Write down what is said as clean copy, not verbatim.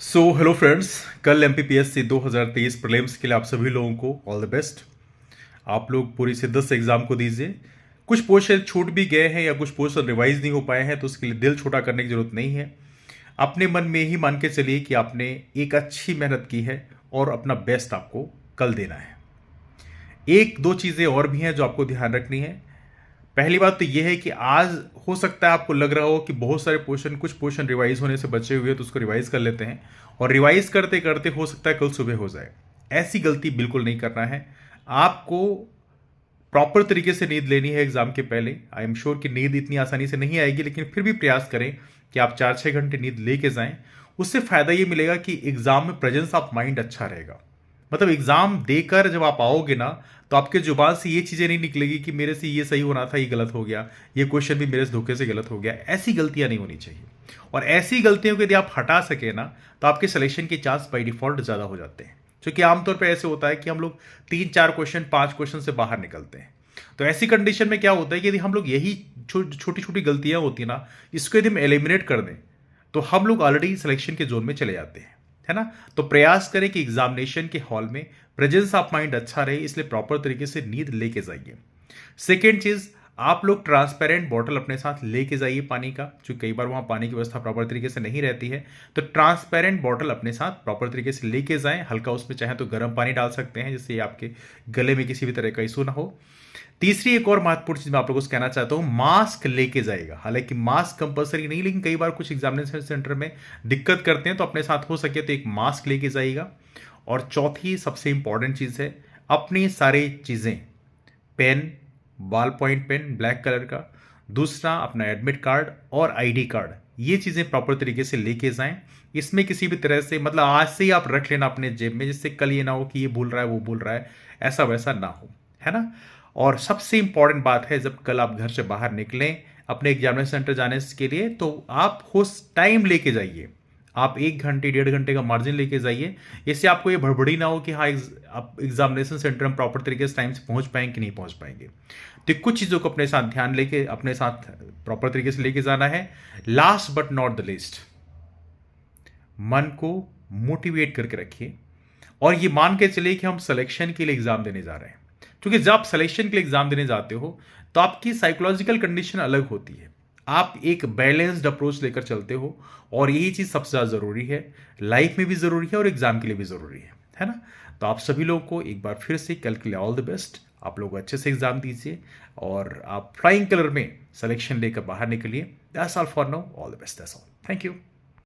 Hello friends, कल MPPSC 2023 prelims के लिए आप सभी लोगों को ऑल द बेस्ट। आप लोग पूरी शिद्दत से एग्जाम को दीजिए। कुछ पोर्शन छूट भी गए हैं या कुछ पोर्शन रिवाइज नहीं हो पाए हैं तो उसके लिए दिल छोटा करने की जरूरत नहीं है। अपने मन में ही मान के चलिए कि आपने एक अच्छी मेहनत की है और अपना बेस्ट आपको कल देना है। एक दो चीज़ें और भी हैं जो आपको ध्यान रखनी है। पहली बात तो यह है कि आज हो सकता है आपको लग रहा हो कि बहुत सारे पोर्शन कुछ पोर्शन रिवाइज होने से बचे हुए हैं तो उसको रिवाइज कर लेते हैं और रिवाइज करते करते हो सकता है कल सुबह हो जाए। ऐसी गलती बिल्कुल नहीं करना है। आपको प्रॉपर तरीके से नींद लेनी है एग्जाम के पहले। आई एम श्योर कि नींद इतनी आसानी से नहीं आएगी, लेकिन फिर भी प्रयास करें कि आप 4-6 घंटे नींद लेके जाएं। उससे फायदा ये मिलेगा कि एग्जाम में प्रेजेंस ऑफ माइंड अच्छा रहेगा। मतलब एग्जाम देकर जब आप आओगे ना तो आपके जुबान से ये चीजें नहीं निकलेगी कि मेरे से ये सही होना था, ये गलत हो गया, ये क्वेश्चन भी मेरे से धोखे से गलत हो गया। ऐसी गलतियां नहीं होनी चाहिए। और ऐसी गलतियों को यदि आप हटा सके ना तो आपके सिलेक्शन के चांस बाई डिफॉल्ट ज्यादा हो जाते हैं। क्योंकि आमतौर पर ऐसे होता है कि हम लोग 3-4 क्वेश्चन 5 क्वेश्चन से बाहर निकलते हैं। तो ऐसी कंडीशन में क्या होता है कि यदि हम लोग यही छोटी छोटी गलतियां होती है ना, इसको यदि हम एलिमिनेट कर दें तो हम लोग ऑलरेडी सिलेक्शन के जोन में चले जाते हैं, है ना। तो प्रयास करें कि एग्जामिनेशन के हॉल में प्रेजेंस ऑफ माइंड अच्छा रहे, इसलिए प्रॉपर तरीके से नींद लेके जाइए। सेकेंड चीज, आप लोग ट्रांसपेरेंट बॉटल अपने साथ लेके जाइए पानी का, क्योंकि कई बार वहां पानी की व्यवस्था प्रॉपर तरीके से नहीं रहती है। तो ट्रांसपेरेंट बॉटल अपने साथ प्रॉपर तरीके से लेके जाएं। हल्का उसमें चाहे तो गर्म पानी डाल सकते हैं जिससे आपके गले में किसी भी तरह का इशू ना हो। तीसरी एक और महत्वपूर्ण चीज मैं आप लोगों को कहना चाहता हूं, मास्क लेके जाएगा। हालांकि मास्क कंपलसरी नहीं, लेकिन कई बार कुछ एग्जामिनेशन सेंटर में दिक्कत करते हैं तो अपने साथ हो सके तो एक मास्क लेके जाइएगा। और चौथी सबसे इंपॉर्टेंट चीज है, अपनी सारी चीजें, pen, ball point pen black colour का, दूसरा अपना एडमिट कार्ड और आईडी कार्ड, ये चीजें प्रॉपर तरीके से लेके जाएं। इसमें किसी भी तरह से मतलब आज से ही आप रख लेना अपने जेब में, जिससे कल ये ना हो कि ये भूल रहा है वो भूल रहा है, ऐसा वैसा ना हो, है ना। और सबसे इंपॉर्टेंट बात है, जब कल आप घर से बाहर निकलें अपने एग्जामिनेशन सेंटर जाने के लिए तो आप होस्ट टाइम लेके जाइए। आप 1 घंटे 1.5 घंटे का मार्जिन लेके जाइए। इससे आपको ये भड़बड़ी ना हो कि हाँ आप एग्जामिनेशन सेंटर में प्रॉपर तरीके से टाइम से पहुंच पाएंगे कि नहीं पहुंच पाएंगे। तो कुछ चीज़ों को अपने साथ ध्यान लेके अपने साथ प्रॉपर तरीके से लेके जाना है। Last but not the list, मन को मोटिवेट करके रखिए और ये मान के चलिए कि हम सिलेक्शन के लिए एग्जाम देने जा रहे हैं। क्योंकि जब आप सिलेक्शन के लिए एग्जाम देने जाते हो तो आपकी साइकोलॉजिकल कंडीशन अलग होती है। आप एक बैलेंस्ड अप्रोच लेकर चलते हो और यही चीज सबसे ज्यादा जरूरी है। लाइफ में भी जरूरी है और एग्जाम के लिए भी जरूरी है ना। तो आप सभी लोगों को एक बार फिर से कल के लिए ऑल द बेस्ट। आप लोग अच्छे से एग्जाम दीजिए और आप फ्लाइंग कलर में सिलेक्शन लेकर बाहर निकलिए। That's all for now, all the best, that's all, thank you.